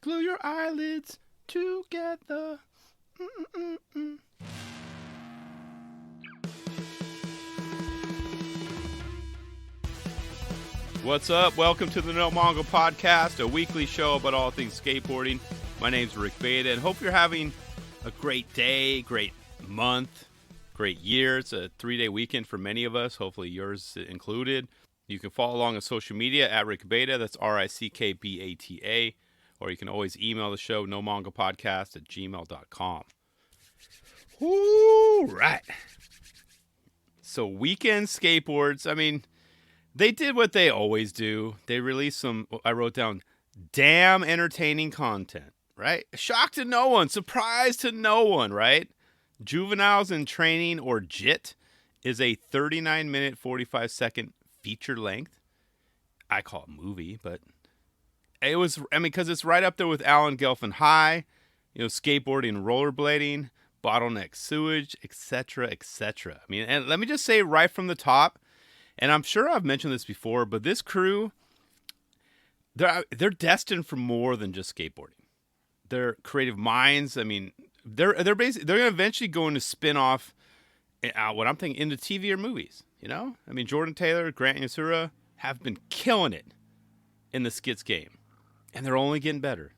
Glue your eyelids together. Mm-mm-mm-mm. What's up? Welcome to the No Mongo Podcast, a weekly show about all things skateboarding. My name's Rick Beta, and hope you're having a great day, great month, great year. It's a 3-day weekend for many of us, hopefully yours included. You can follow along on social media at Rick Beta, that's RICKBATA, or you can always email the show, nomongopodcast@gmail.com. All right. So weekend skateboards, I mean, they did what they always do. They released some, I wrote down, damn entertaining content, right? Shock to no one, surprise to no one, right? Juveniles in Training, or JIT, is a 39-minute, 45-second feature length. I call it movie, but it was, because it's right up there with Alan Gelfand High, skateboarding, rollerblading, bottleneck sewage, etc., etc. And let me just say right from the top, and I'm sure I've mentioned this before, but this crew, they're destined for more than just skateboarding. They're creative minds. They're going to eventually go into spin off what I'm thinking into TV or movies. Jordan Taylor, Grant Yasura have been killing it in the skits game, and they're only getting better.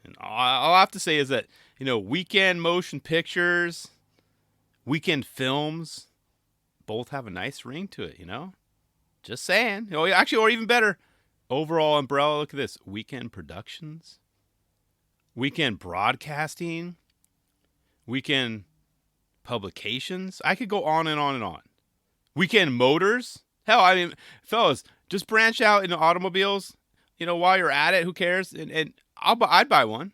And all I have to say is that Weekend Motion Pictures, Weekend Films, both have a nice ring to it, Just saying. Actually, or even better, overall umbrella, look at this. Weekend Productions, Weekend Broadcasting, Weekend Publications. I could go on and on and on. Weekend Motors. Hell, fellas, just branch out into automobiles, while you're at it. Who cares? And I'd buy one.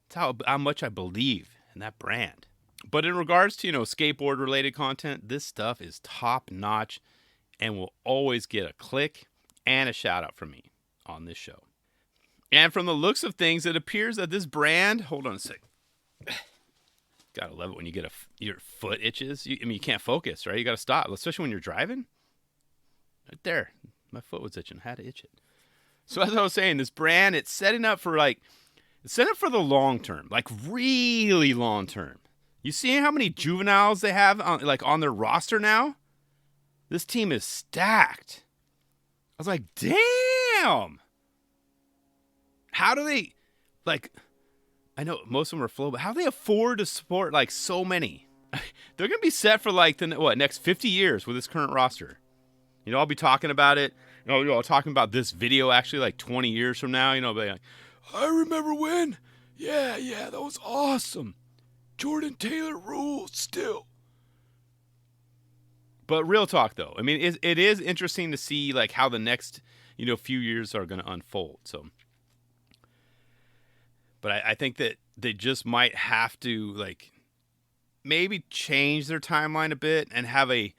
That's how much I believe in that brand. But in regards to, skateboard-related content, this stuff is top-notch and will always get a click and a shout-out from me on this show. And from the looks of things, it appears that this brand... Hold on a sec. Gotta love it when you get your foot itches. You can't focus, right? You gotta stop, especially when you're driving. Right there. My foot was itching. I had to itch it. So as I was saying, this brand, it's setting up for the long term, like really long term. You see how many juveniles they have on their roster now? This team is stacked. I was like, damn. How do they, I know most of them are flow, but how do they afford to support so many? They're going to be set for the next 50 years with this current roster. I'll be talking about it. I'll talking about this video actually 20 years from now. Be like, I remember when. Yeah, that was awesome. Jordan Taylor rules still. But real talk, though. It is interesting to see how the next few years are going to unfold. So, but I think that they just might have to maybe change their timeline a bit and have a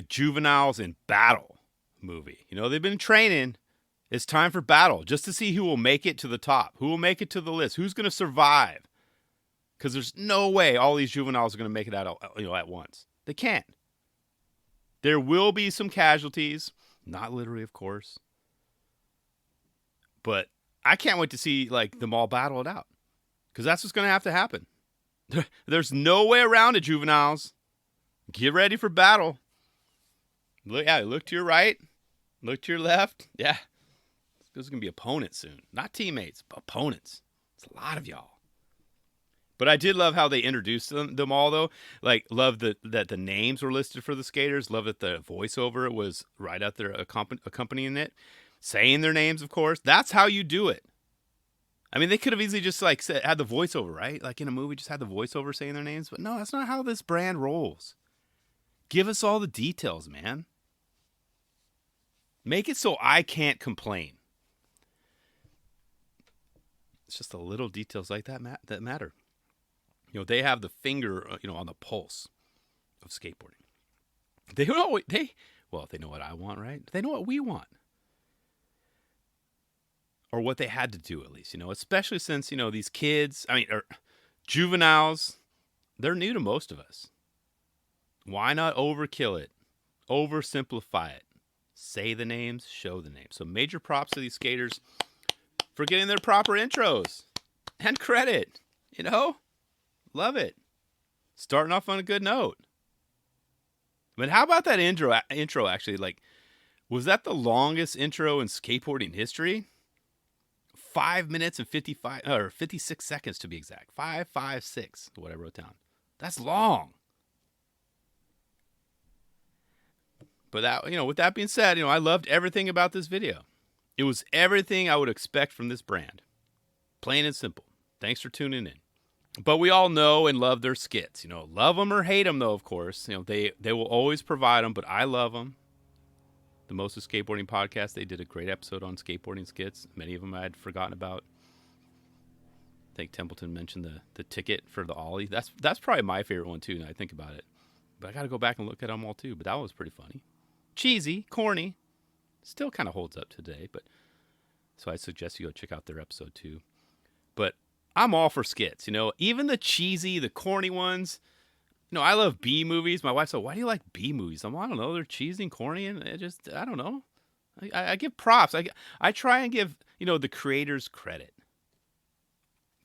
Juveniles in Battle movie. They've been training. It's time for battle, just to see who will make it to the top, who will make it to the list, who's going to survive. Because there's no way all these juveniles are going to make it out, at once. They can't. There will be some casualties, not literally, of course. But I can't wait to see them all battle it out, because that's what's going to have to happen. There's no way around it, juveniles. Get ready for battle. Look to your right, look to your left. Yeah, there's going to be opponents soon, not teammates, but opponents. It's a lot of y'all. But I did love how they introduced them all, though. Love that the names were listed for the skaters. Love that the voiceover was right out there accompanying it. Saying their names, of course. That's how you do it. They could have easily just had the voiceover, right? In a movie, just had the voiceover saying their names. But no, that's not how this brand rolls. Give us all the details, man. Make it so I can't complain. It's just the little details like that that matter. They have the finger, on the pulse of skateboarding. They know what I want, right? They know what we want. Or what they had to do, at least, especially since, these kids, or juveniles, they're new to most of us. Why not overkill it? Oversimplify it. Say the names, show the names. So major props to these skaters for getting their proper intros and credit. You know? Love it. Starting off on a good note. But how about that intro actually? Like, was that the longest intro in skateboarding history? 5 minutes and 56 seconds to be exact. 556, what I wrote down. That's long. But that, with that being said, I loved everything about this video. It was everything I would expect from this brand. Plain and simple. Thanks for tuning in. But we all know and love their skits. Love them or hate them, though, of course. They will always provide them, but I love them. The Most of Skateboarding podcast, they did a great episode on skateboarding skits. Many of them I had forgotten about. I think Templeton mentioned the ticket for the ollie. That's probably my favorite one, too, now I think about it. But I got to go back and look at them all, too. But that was pretty funny. Cheesy, corny. Still kind of holds up today. But so I suggest you go check out their episode, too. But I'm all for skits, even the cheesy, the corny ones. I love B movies. My wife said, "Why do you like B movies?" I don't know. They're cheesy and corny, and I don't know. I give props. I try and give, the creators credit.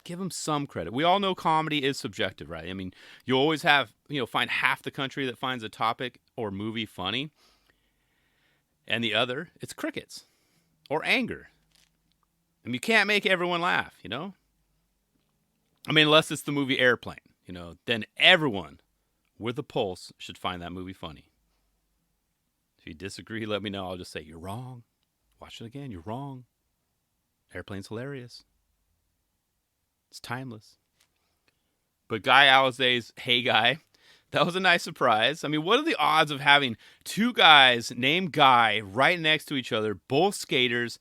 Give them some credit. We all know comedy is subjective, right? I mean, you always have, find half the country that finds a topic or movie funny, and the other, it's crickets or anger. And you can't make everyone laugh, I mean, unless it's the movie Airplane, then everyone with a pulse should find that movie funny. If you disagree, let me know. I'll just say, you're wrong. Watch it again. You're wrong. Airplane's hilarious. It's timeless. But Guy Alizé's Hey Guy, that was a nice surprise. I mean, what are the odds of having two guys named Guy right next to each other, both skaters,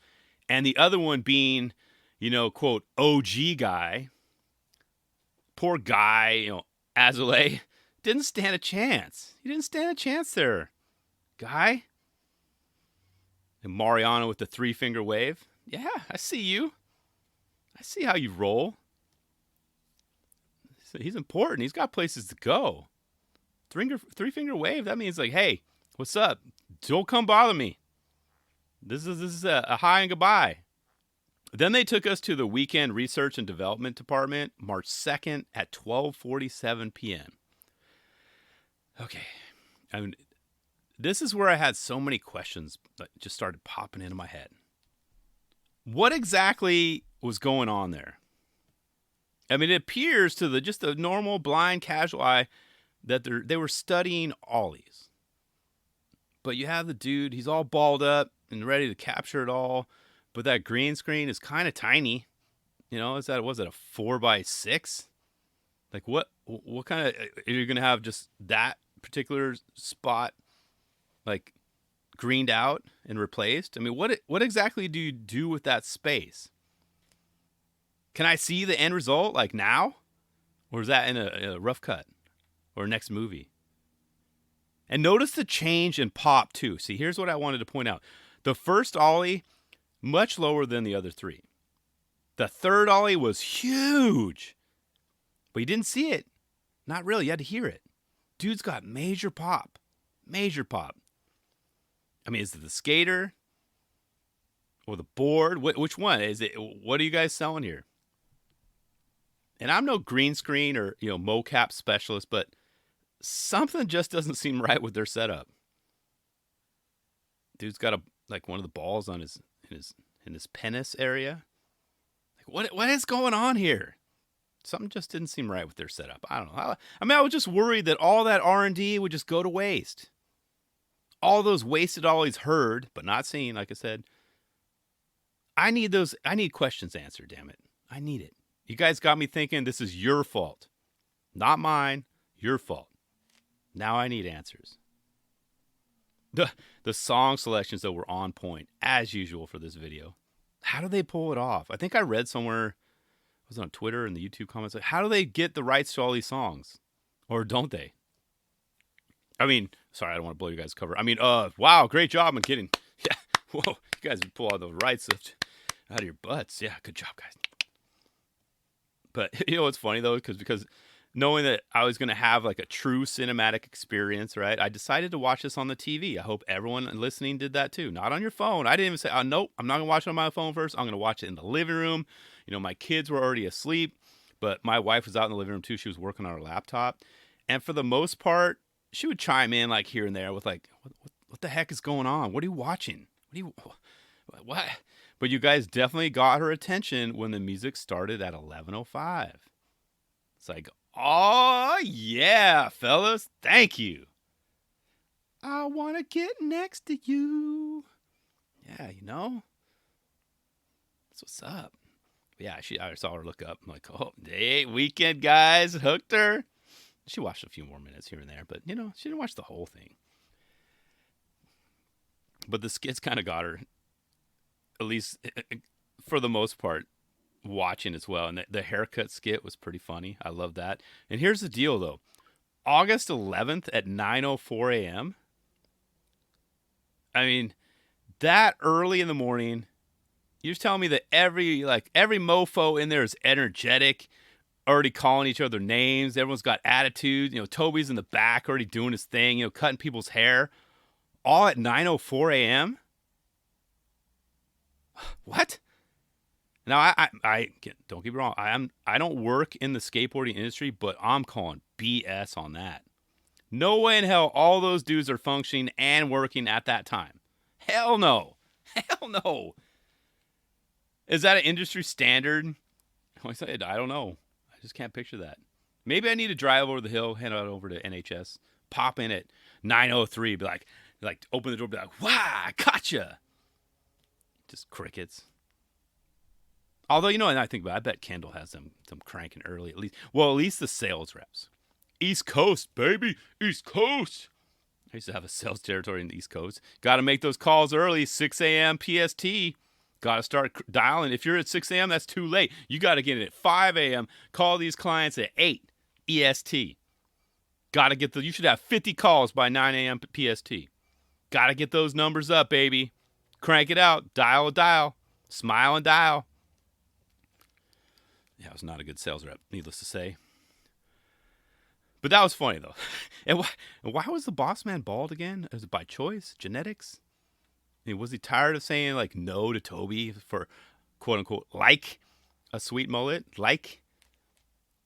and the other one being, quote, OG Guy? Poor Guy, Azalea, didn't stand a chance. He didn't stand a chance there. Guy? And Mariano with the 3-finger wave. Yeah, I see you. I see how you roll. He's important. He's got places to go. 3-finger wave, that means like, hey, what's up? Don't come bother me. This is a hi and goodbye. Then they took us to the Weekend Research and Development Department, March 2nd at 12:47 p.m. Okay. I mean, this is where I had so many questions that just started popping into my head. What exactly was going on there? I mean, it appears to just a normal, blind, casual eye that they were studying ollies. But you have the dude, he's all balled up and ready to capture it all. But that green screen is kind of tiny. Was it a 4x6? Like what kind of, are you going to have just that particular spot like greened out and replaced? I mean, what exactly do you do with that space? Can I see the end result like now? Or is that in a rough cut or next movie? And notice the change in pop too. See, here's what I wanted to point out. The first ollie, much lower than the other three. The third ollie was huge. But you didn't see it. Not really. You had to hear it. Dude's got major pop. Major pop. I mean, is it the skater? Or the board? Which one? Is it? What are you guys selling here? And I'm no green screen or, mocap specialist, but something just doesn't seem right with their setup. Dude's got one of the balls on his penis area. Like what is going on here? Something just didn't seem right with their setup. I don't know. I mean, I was just worried that all that R&D would just go to waste. All those wasted ollies heard, but not seen, like I said. I need questions answered, damn it. I need it. You guys got me thinking this is your fault. Not mine, your fault. Now I need answers. The song selections, though, were on point, as usual for this video. How do they pull it off? I think I read somewhere, it was on Twitter and the YouTube comments, like, how do they get the rights to all these songs? Or don't they? I mean, sorry, I don't want to blow you guys' cover. I mean, wow, great job. I'm kidding. Yeah, whoa, you guys pull all the rights out of your butts. Yeah, good job, guys. But, it's funny, though, because knowing that I was going to have like a true cinematic experience, right? I decided to watch this on the TV. I hope everyone listening did that too. Not on your phone. I didn't even say, oh, nope, I'm not going to watch it on my phone first. I'm going to watch it in the living room. You know, my kids were already asleep, but my wife was out in the living room too. She was working on her laptop. And for the most part, she would chime in like here and there with like, what the heck is going on? What are you watching? What? But you guys definitely got her attention when the music started at 11:05. It's like, oh, yeah, fellas. Thank you. I want to get next to you. Yeah, you know. That's what's up. Yeah, I saw her look up. I'm like, oh, hey, weekend guys, hooked her. She watched a few more minutes here and there, but, you know, she didn't watch the whole thing. But the skits kind of got her, at least for the most part, watching as well. And the haircut skit was pretty funny. I love that. And here's the deal, though. August 11th at 9:04 a.m. I mean, that early in the morning, you're telling me that every mofo in there is energetic, already calling each other names. Everyone's got attitude. You know, Toby's in the back already doing his thing, you know, cutting people's hair. All at 9:04 a.m.? What? Now, I don't get me wrong. I don't work in the skateboarding industry, but I'm calling BS on that. No way in hell all those dudes are functioning and working at that time. Hell no. Hell no. Is that an industry standard? I said, I don't know. I just can't picture that. Maybe I need to drive over the hill, head out over to NHS, pop in at 9:03, be like open the door, be like, wow, I gotcha. Just crickets. Although, you know, and I think about it, I bet Kendall has them cranking early at least. Well, at least the sales reps. East Coast, baby. East Coast. I used to have a sales territory in the East Coast. Got to make those calls early, 6 a.m. PST. Got to start dialing. If you're at 6 a.m., that's too late. You got to get in at 5 a.m. Call these clients at 8 EST. Got to get you should have 50 calls by 9 a.m. PST. Got to get those numbers up, baby. Crank it out. Dial. Smile and dial. Yeah, it was not a good sales rep, needless to say. But that was funny, though. And why was the boss man bald again? Was it by choice? Genetics? I mean, was he tired of saying, like, no to Toby for, quote-unquote, like a sweet mullet? Like?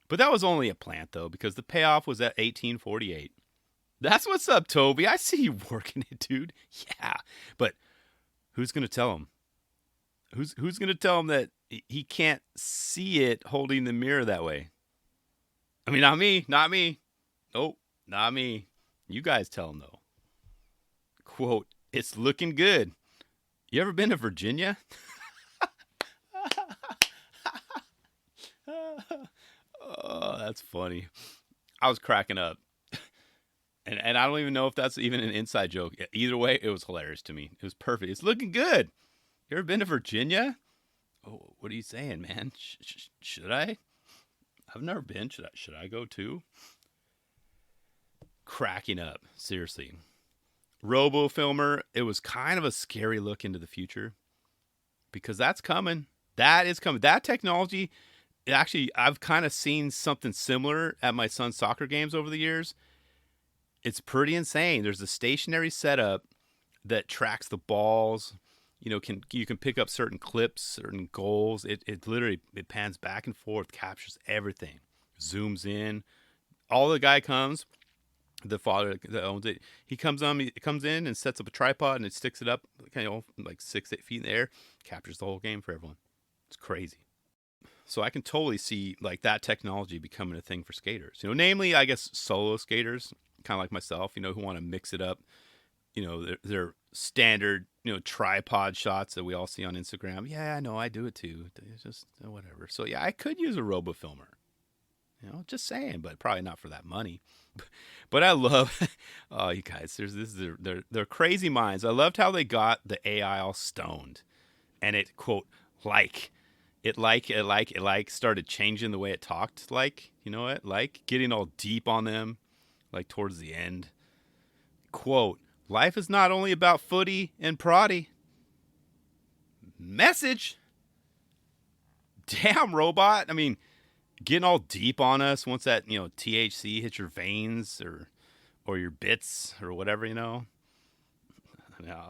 But that was only a plant, though, because the payoff was at 1848. That's what's up, Toby. I see you working it, dude. Yeah. But who's going to tell him? Who's going to tell him that he can't see it holding the mirror that way? I mean, not me. Nope, not me. You guys tell him, though. Quote, it's looking good. You ever been to Virginia? Oh, that's funny. I was cracking up. And I don't even know if that's even an inside joke. Either way, it was hilarious to me. It was perfect. It's looking good. You ever been to Virginia? Oh, what are you saying, man? Should I? I've never been. Should I go too? Cracking up. Seriously. Robo-filmer, it was kind of a scary look into the future. Because that's coming. That is coming. That technology, actually, I've kind of seen something similar at my son's soccer games over the years. It's pretty insane. There's a stationary setup that tracks the balls. You know, you can pick up certain clips, certain goals. It literally pans back and forth, captures everything, zooms in. All the guy comes, the father that owns it, he comes in and sets up a tripod and it sticks it up, kind of like 6-8 feet in the air, captures the whole game for everyone. It's crazy. So I can totally see like that technology becoming a thing for skaters. You know, namely, I guess solo skaters, kind of like myself. You know, who want to mix it up. You know, their standard, you know, tripod shots that we all see on Instagram. Yeah, I know, I do it too. It's just whatever. So yeah, I could use a robo-filmer. You know, just saying, but probably not for that money. But I love, oh, you guys, they're crazy minds. I loved how they got the AI all stoned, and it quote it started changing the way it talked. Like, you know what? Like getting all deep on them, like towards the end. Quote. Life is not only about footy and proddy. Message. Damn, robot. I mean, getting all deep on us once that, THC hits your veins or your bits or whatever, Yeah,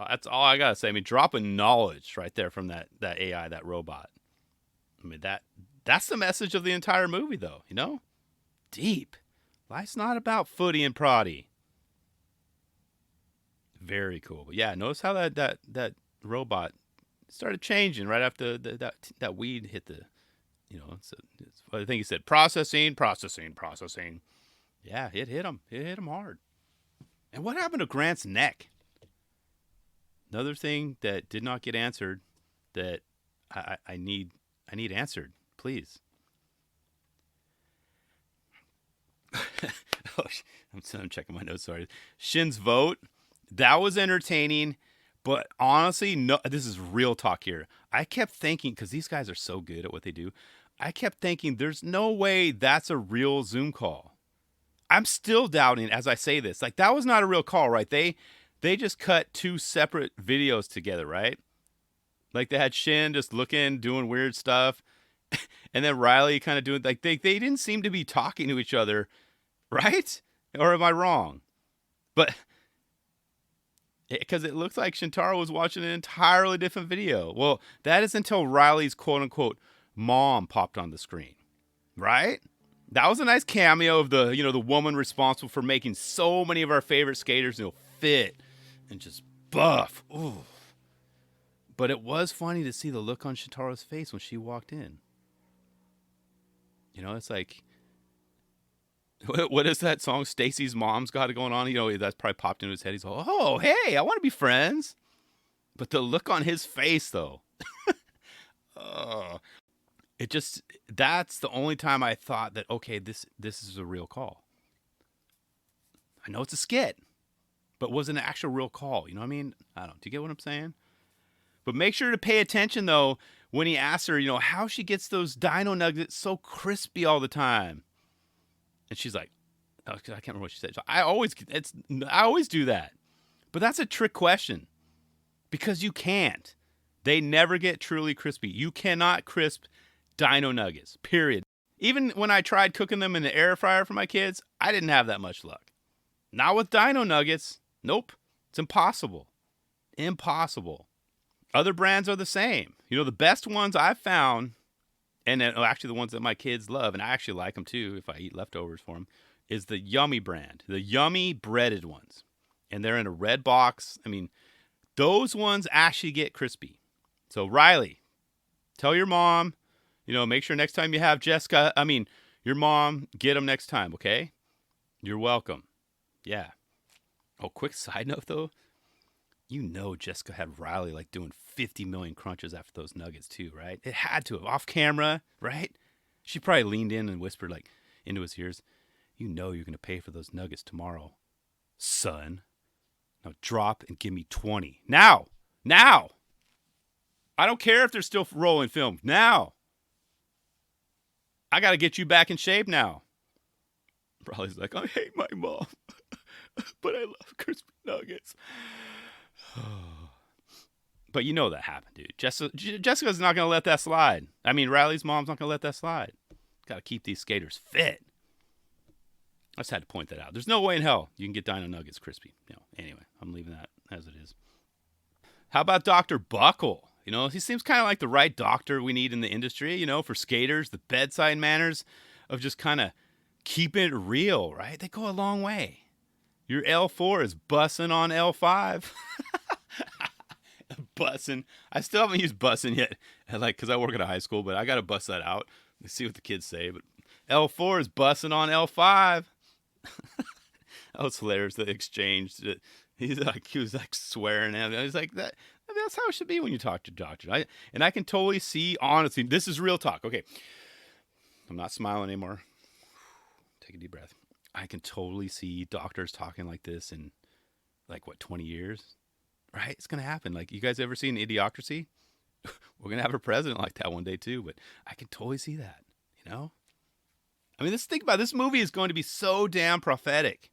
that's all I gotta say. I mean, dropping knowledge right there from that AI, that robot. I mean, that's the message of the entire movie, though. Deep. Life's not about footy and proddy. Very cool. But yeah, notice how that robot started changing right after that weed hit the. I think he said processing. Yeah, it hit him. It hit him hard. And what happened to Grant's neck? Another thing that did not get answered that I need answered, please. I'm checking my notes. Sorry. Shin's vote, that was entertaining, but honestly, no. This is real talk here. I kept thinking, because these guys are so good at what they do, I kept thinking there's no way that's a real Zoom call. I'm still doubting as I say this. Like, that was not a real call, right? They just cut two separate videos together, right? Like, they had Shin just looking, doing weird stuff, and then Riley kind of doing, like, they didn't seem to be talking to each other, right? Or am I wrong? But because it looks like Shintaro was watching an entirely different video. Well, that is until Riley's quote-unquote mom popped on the screen, right? That was a nice cameo of the woman responsible for making so many of our favorite skaters fit and just buff. Ooh. But it was funny to see the look on Shintaro's face when she walked in. It's like, what is that song? Stacy's mom's got it going on. That's probably popped into his head. He's like, oh, hey, I want to be friends. But the look on his face, though. That's the only time I thought that, okay, this is a real call. I know it's a skit, but was it an actual real call? You know what I mean? I don't know. Do you get what I'm saying? But make sure to pay attention, though, when he asks her, how she gets those dino nuggets so crispy all the time. And she's like, oh, I can't remember what she said. I always do that. But that's a trick question. Because you can't. They never get truly crispy. You cannot crisp dino nuggets, period. Even when I tried cooking them in the air fryer for my kids, I didn't have that much luck. Not with dino nuggets. Nope. It's impossible. Impossible. Other brands are the same. The best ones I've found, and actually the ones that my kids love, and I actually like them too if I eat leftovers for them, is the Yummy brand. The Yummy breaded ones. And they're in a red box. I mean, those ones actually get crispy. So Riley, tell your mom, make sure next time you have your mom, get them next time, okay? You're welcome. Yeah. Oh, quick side note, though. Jessica had Riley, like, doing 50 million crunches after those nuggets, too, right? It had to have. Off camera, right? She probably leaned in and whispered, like, into his ears, you're going to pay for those nuggets tomorrow, son. Now drop and give me 20. Now! I don't care if they're still rolling film. Now! I got to get you back in shape now. Riley's like, I hate my mom, but I love crispy nuggets. But that happened, dude. Jessica's not going to let that slide. I mean, Riley's mom's not going to let that slide. Got to keep these skaters fit. I just had to point that out. There's no way in hell you can get dino nuggets crispy. Anyway, I'm leaving that as it is. How about Dr. Buckle? He seems kind of like the right doctor we need in the industry, for skaters, the bedside manners of just kind of keeping it real, right? They go a long way. Your L4 is bussing on L5. Bussing. I still haven't used bussing yet, because I work at a high school, but I got to bust that out. Let's see what the kids say. But L4 is bussing on L5. That was hilarious. The exchange. He was like swearing at it. He's like that. I mean, that's how it should be when you talk to doctors. I can totally see, honestly, this is real talk. Okay. I'm not smiling anymore. Take a deep breath. I can totally see doctors talking like this in 20 years, right? It's going to happen. Like, you guys ever seen Idiocracy? We're going to have a president like that one day too, but I can totally see that, I mean, think about it. This movie is going to be so damn prophetic.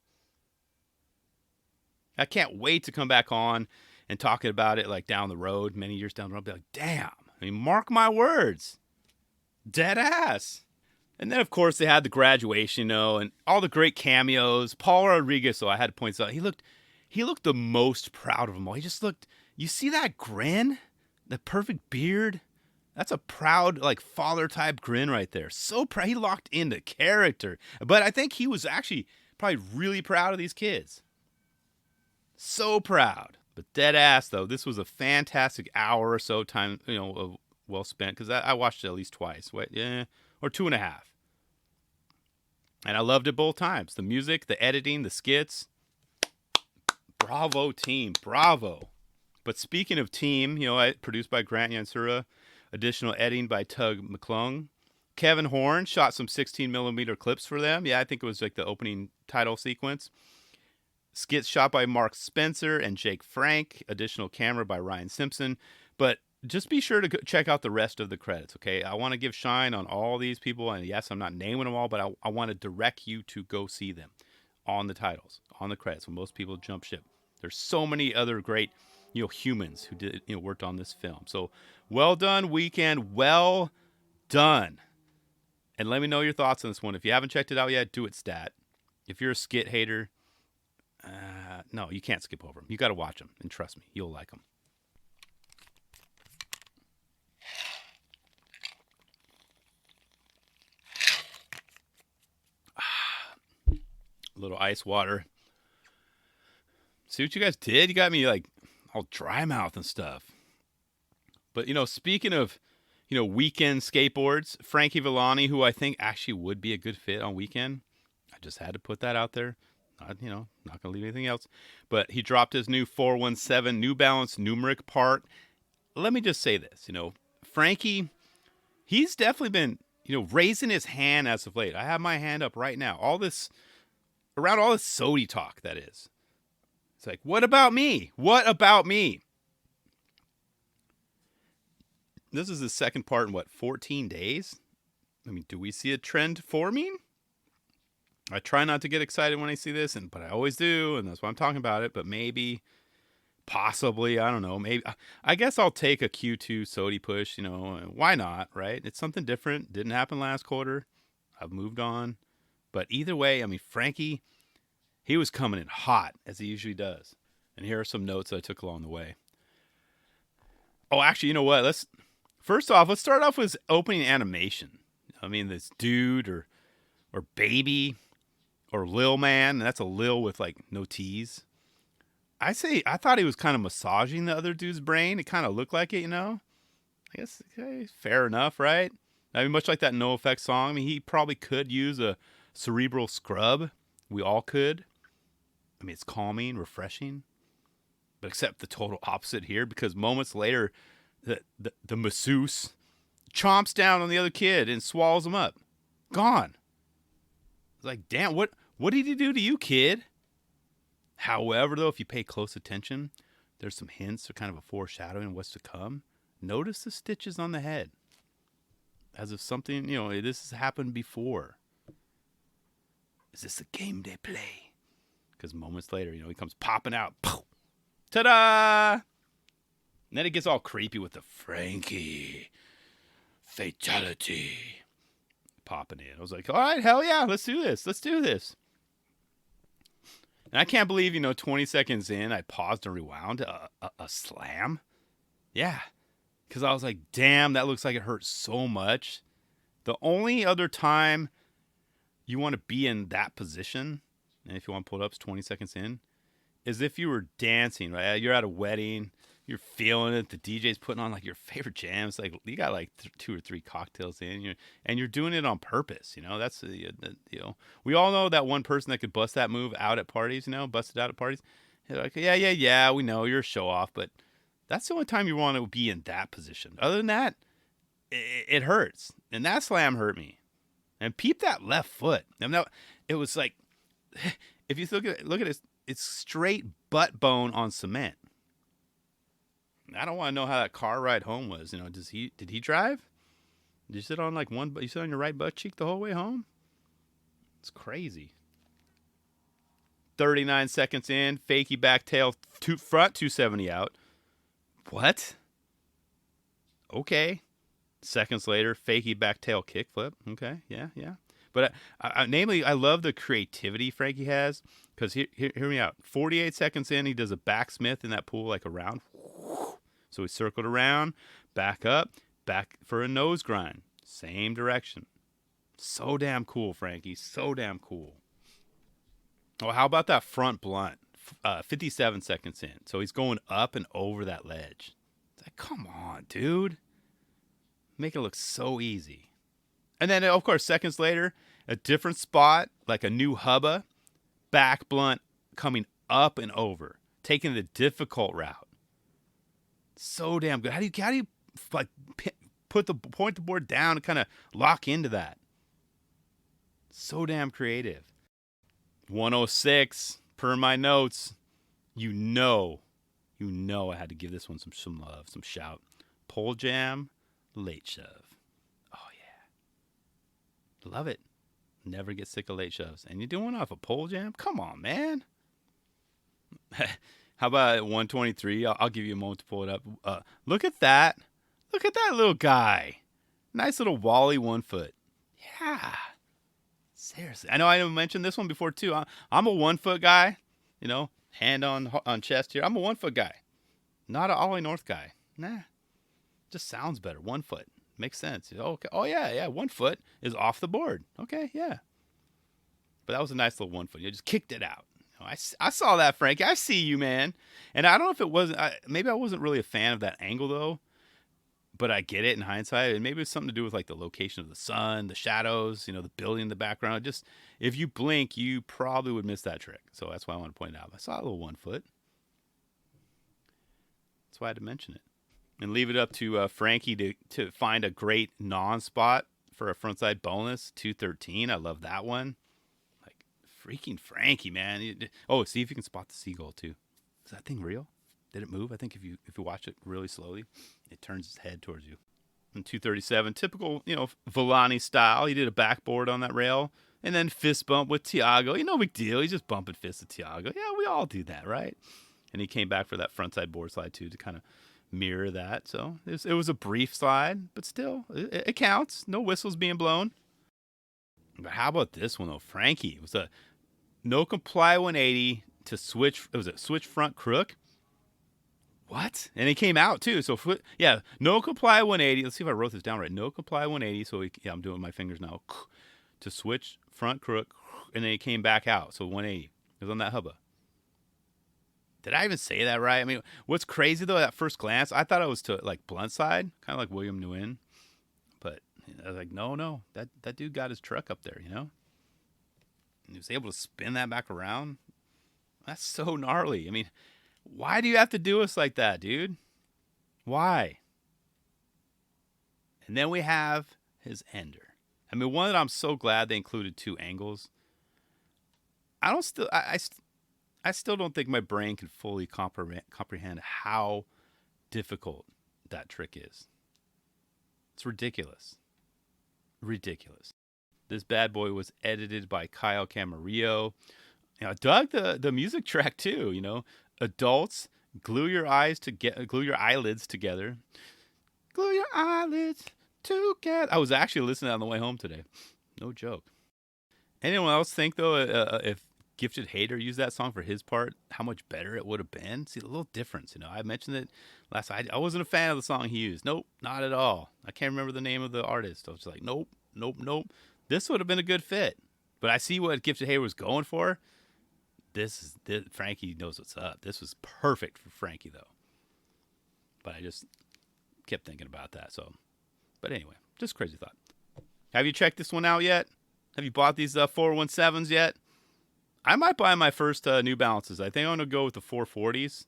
I can't wait to come back on and talk about it down the road, many years down the road. I'll be like, damn. I mean, mark my words. Dead ass. And then, of course, they had the graduation, and all the great cameos. Paul Rodriguez, so I had to point this out. He looked the most proud of them all. He just looked. You see that grin, the perfect beard. That's a proud, like, father type grin right there. So proud. He locked into character. But I think he was actually probably really proud of these kids. So proud. But dead ass though. This was a fantastic hour or so time, well spent, because I watched it at least twice. Or 2.5. And I loved it both times. The music, the editing, the skits. Bravo, team. Bravo. But speaking of team, produced by Grant Yansura, additional editing by Tug McClung. Kevin Horn shot some 16mm clips for them. Yeah, I think it was like the opening title sequence. Skits shot by Mark Spencer and Jake Frank. Additional camera by Ryan Simpson. But just be sure to check out the rest of the credits, okay? I want to give shine on all these people. And yes, I'm not naming them all, but I want to direct you to go see them on the titles, on the credits, when most people jump ship. There's so many other great, humans who did, worked on this film. So well done, Weekend. Well done. And let me know your thoughts on this one. If you haven't checked it out yet, do it stat. If you're a skit hater, no, you can't skip over them. You got to watch them. And trust me, you'll like them. A little ice water. See what you guys did? You got me like all dry mouth and stuff. But, speaking of, weekend skateboards, Franky Villani, who I think actually would be a good fit on Weekend. I just had to put that out there. Not going to leave anything else. But he dropped his new 417 New Balance numeric part. Let me just say this, Franky, he's definitely been, raising his hand as of late. I have my hand up right now. Around all this Sodi talk, that is. It's like, what about me? What about me? This is the second part in, 14 days? I mean, do we see a trend forming? I try not to get excited when I see this, but I always do, and that's why I'm talking about it. But maybe, possibly, I don't know. Maybe, I guess I'll take a Q2 Sodi push, why not, right? It's something different. Didn't happen last quarter. I've moved on. But either way, I mean, Franky, he was coming in hot, as he usually does. And here are some notes that I took along the way. Oh, actually, you know what? Let's start off with his opening animation. I mean, this dude or baby or Lil Man. That's a Lil with, no T's. I thought he was kind of massaging the other dude's brain. It kind of looked like it, I guess, okay, fair enough, right? I mean, much like that NoFX song. I mean, he probably could use a cerebral scrub. We all could. I mean, it's calming, refreshing. But except the total opposite here, because moments later, the masseuse chomps down on the other kid and swallows him up. Gone. It's like, damn, what did he do to you, kid? However, though, if you pay close attention, there's some hints or kind of a foreshadowing of what's to come. Notice the stitches on the head. As if something, this has happened before. Is this a game they play? Because moments later, he comes popping out. Poof! Ta-da! And then it gets all creepy with the Franky fatality popping in. I was like, all right, hell yeah, let's do this. Let's do this. And I can't believe, 20 seconds in, I paused and rewound a slam. Yeah. Because I was like, damn, that looks like it hurt so much. The only other time you want to be in that position, and if you want to pull it up, it's 20 seconds in, is if you were dancing, right? You're at a wedding, you're feeling it, the DJ's putting on your favorite jams, you got 2 or 3 cocktails in, and you're doing it on purpose. That's we all know that one person that could bust that move out at parties, bust it out at parties. You're like, yeah, we know you're a show off, but that's the only time you want to be in that position. Other than that, it hurts, and that slam hurt me. And peep that left foot. And now it was like, if you look at it, it's straight butt bone on cement. I don't want to know how that car ride home was. Did he drive? Did you sit on you sit on your right butt cheek the whole way home? It's crazy. 39 seconds in, fakie back tail, front 270 out. What? Okay. Seconds later, fakie back tail kickflip. Okay, yeah, yeah. But namely, I love the creativity Franky has because hear me out. 48 seconds in, he does a backsmith in that pool like a round. So he circled around, back up, back for a nose grind. Same direction. So damn cool, Franky. So damn cool. Oh, how about that front blunt? 57 seconds in. So he's going up and over that ledge. It's like, come on, dude. Make it look so easy. And then, of course, seconds later, a different spot, like a new hubba, back blunt coming up and over, taking the difficult route. So damn good. How do you like point the board down and kind of lock into that? So damn creative. 106 per my notes. You know I had to give this one some love, some shout. Pole jam, late shove. Oh yeah, love it. Never get sick of late shoves. And you're doing off a pole jam? Come on, man. How about 123? I'll give you a moment to pull it up. Look at that. Look at that little guy. Nice little Wally 1 foot. Yeah. Seriously. I know I mentioned this one before too. I'm a 1 foot guy. You know, hand on chest here. I'm a 1 foot guy. Not an Ollie North guy. Nah. Just sounds better. 1 foot. Makes sense. Okay. Oh yeah. 1 foot is off the board. Okay, yeah. But that was a nice little 1 foot. You just kicked it out. I saw that, Frankie. I see you, man. And I don't know if it wasn't. Maybe I wasn't really a fan of that angle though. But I get it in hindsight. And maybe it's something to do with like the location of the sun, the shadows, the building in the background. Just if you blink, you probably would miss that trick. So that's why I want to point it out. I saw a little 1 foot. That's why I had to mention it. And leave it up to Frankie to find a great non-spot for a frontside bonus. 213. I love that one. Like freaking Frankie, man. See if you can spot the seagull too. Is that thing real? Did it move? I think if you watch it really slowly, it turns its head towards you. And 237, typical, Villani style. He did a backboard on that rail. And then fist bump with Tiago. No big deal. He's just bumping fists with Tiago. Yeah, we all do that, right? And he came back for that frontside board slide too to kind of mirror that. So it was a brief slide, but still, it counts. No whistles being blown. But how about this one though? Frankie, it was a no comply 180 to switch. It was a switch front crook. What? And it came out too. So no comply 180. Let's see if I wrote this down right. No comply 180. So I'm doing my fingers now. To switch front crook, and then it came back out. So 180. It was on that hubba. Did I even say that right? I mean, what's crazy though, at first glance, I thought it was to like blunt side, kind of like William Nguyen. But I was like, no, that dude got his truck up there, And he was able to spin that back around. That's so gnarly. I mean, why do you have to do us like that, dude? Why? And then we have his ender. I mean, one that I'm so glad they included 2 angles. I still don't think my brain can fully comprehend how difficult that trick is. It's ridiculous. Ridiculous. This bad boy was edited by Kyle Camarillo. I dug the music track too, Adults, glue your eyelids together. Glue your eyelids together. I was actually listening on the way home today. No joke. Anyone else think though, if Gifted Hater used that song for his part, how much better it would have been? See, a little difference, I mentioned it last night. I wasn't a fan of the song he used. Nope, not at all. I can't remember the name of the artist. I was just like, nope. This would have been a good fit. But I see what Gifted Hater was going for. This Frankie knows what's up. This was perfect for Frankie though. But I just kept thinking about that. So, but anyway, just crazy thought. Have you checked this one out yet? Have you bought these 417s yet? I might buy my first New Balances. I think I'm going to go with the 440s.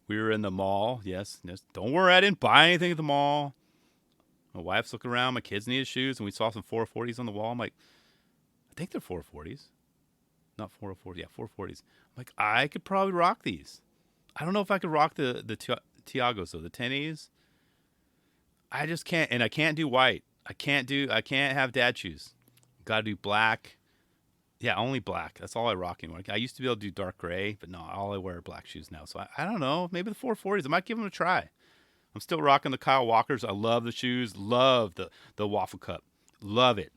We were in the mall. Yes. Don't worry, I didn't buy anything at the mall. My wife's looking around. My kids needed shoes, and we saw some 440s on the wall. I'm like, I think they're 440s. Not 440s. Yeah, 440s. I'm like, I could probably rock these. I don't know if I could rock the Tiagos, though. The 10Es. I just can't. And I can't do white. I can't have dad shoes. Got to do black. Yeah, only black. That's all I rock anymore. I used to be able to do dark gray, but no, all I wear are black shoes now. So I don't know. Maybe the 440s. I might give them a try. I'm still rocking the Kyle Walkers. I love the shoes. Love the waffle cup. Love it.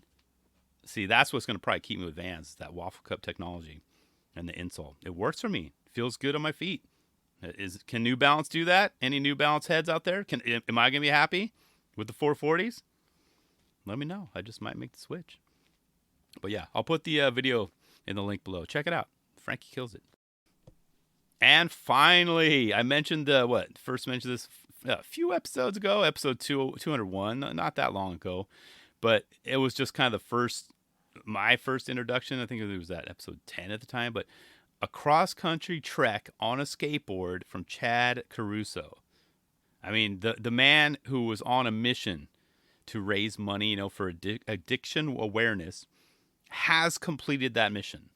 See, that's what's going to probably keep me with Vans, that waffle cup technology and the insole. It works for me. Feels good on my feet. Can New Balance do that? Any New Balance heads out there? Am I going to be happy with the 440s? Let me know. I just might make the switch. But yeah, I'll put the video in the link below. Check it out. Franky kills it. And finally, I mentioned first mentioned this a few episodes ago, episode 201, not that long ago, but it was just kind of my first introduction. I think it was that episode 10 at the time, but a cross-country trek on a skateboard from Chad Caruso. I mean, the man who was on a mission to raise money, for addiction awareness, has completed that mission.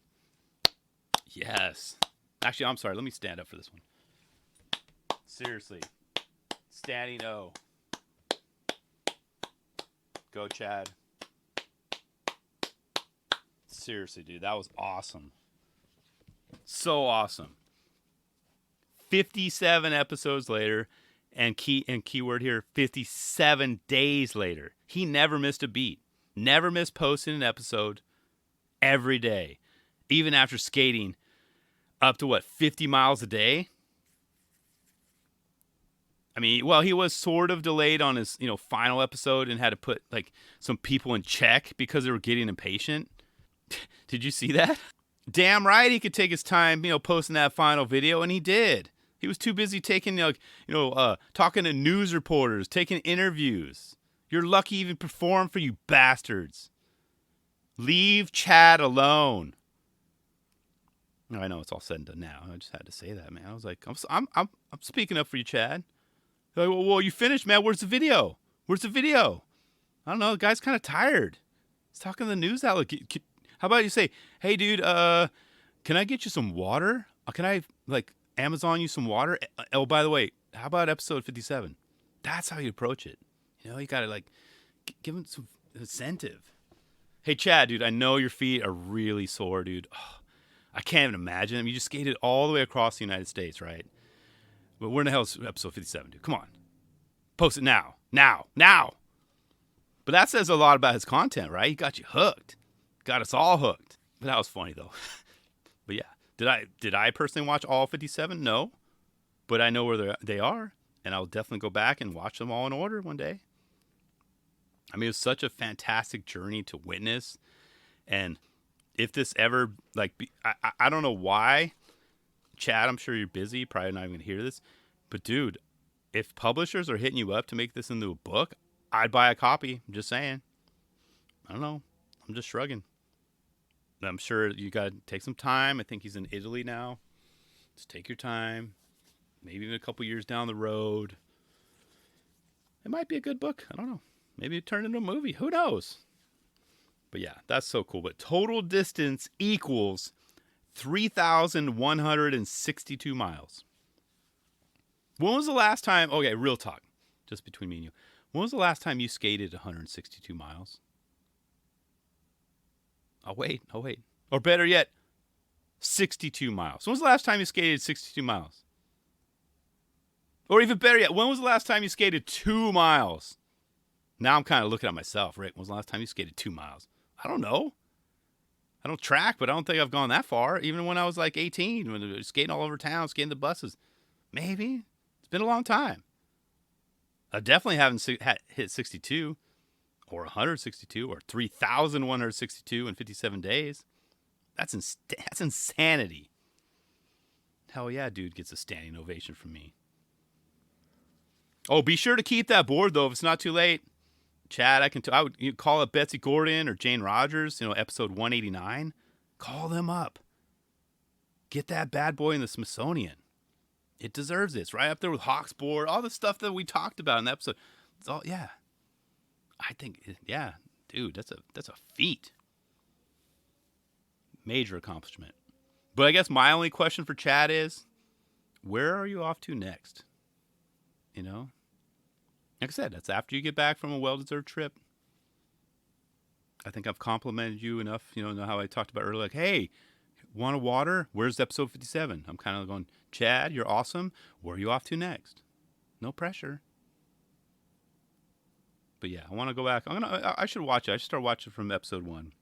Yes. Actually, I'm sorry. Let me stand up for this one. Seriously. Standing O. Go, Chad. Seriously, dude. That was awesome. So awesome. 57 episodes later, and keyword here, 57 days later. He never missed a beat. Never missed posting an episode every day. Even after skating up to 50 miles a day? I mean, well, he was sort of delayed on his, final episode and had to put some people in check because they were getting impatient. Did you see that? Damn right he could take his time, posting that final video, and he did. He was too busy taking, talking to news reporters, taking interviews. You're lucky he even performed for you bastards. Leave Chad alone. I know it's all said and done now. I just had to say that, man. I was like, I'm speaking up for you, Chad. They're like, well, you finished, man. Where's the video? Where's the video? I don't know. The guy's kind of tired. He's talking to the news outlet. How about you say, hey, dude, can I get you some water? Can I, Amazon you some water? Oh, by the way, how about episode 57? That's how you approach it. You got to, give him some incentive. Hey, Chad, dude, I know your feet are really sore, dude. Oh, I can't even imagine. I mean, you just skated all the way across the United States, right? But where in the hell is episode 57, dude? Come on. Post it now. Now. But that says a lot about his content, right? He got you hooked. Got us all hooked. But that was funny, though. But yeah. Did I personally watch all 57? No. But I know where they are. And I'll definitely go back and watch them all in order one day. I mean, it was such a fantastic journey to witness. And if this ever, I don't know why. Chad, I'm sure you're busy. Probably not even going to hear this. But, dude, if publishers are hitting you up to make this into a book, I'd buy a copy. I'm just saying. I don't know. I'm just shrugging. I'm sure you got to take some time. I think he's in Italy now. Just take your time. Maybe even a couple years down the road. It might be a good book. I don't know. Maybe it turned into a movie. Who knows? But yeah, that's so cool. But total distance equals 3,162 miles. When was the last time? Okay, real talk. Just between me and you. When was the last time you skated 162 miles? I'll wait. Or better yet, 62 miles. When was the last time you skated 62 miles? Or even better yet, when was the last time you skated 2 miles? Now I'm kind of looking at myself, Rick. When was the last time you skated 2 miles? I don't know. I don't track, but I don't think I've gone that far. Even when I was 18, when I was skating all over town, skating the buses. Maybe. It's been a long time. I definitely haven't hit 62 or 162 or 3,162 in 57 days. That's insanity. Hell yeah, dude gets a standing ovation from me. Oh, be sure to keep that board, though, if it's not too late. Chad, I would call up Betsy Gordon or Jane Rogers, episode 189. Call them up. Get that bad boy in the Smithsonian. It deserves it. It's right up there with Hawk's board, all the stuff that we talked about in the episode. It's all, yeah. I think, yeah, dude, that's a feat. Major accomplishment. But I guess my only question for Chad is, where are you off to next? Like I said, that's after you get back from a well-deserved trip. I think I've complimented you enough, know how I talked about earlier, hey, want a water? Where's episode 57? I'm kind of going, Chad, you're awesome. Where are you off to next? No pressure. But yeah, I want to go back. I should watch it. I should start watching from episode 1.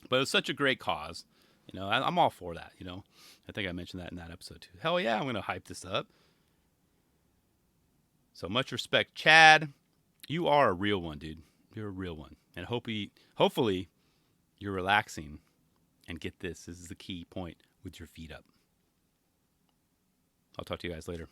But it's such a great cause. You know, I'm all for that, you know. I think I mentioned that in that episode too. Hell yeah, I'm going to hype this up. So much respect, Chad. You are a real one, dude. You're a real one. And hopefully you're relaxing. And get this. This is the key point with your feet up. I'll talk to you guys later.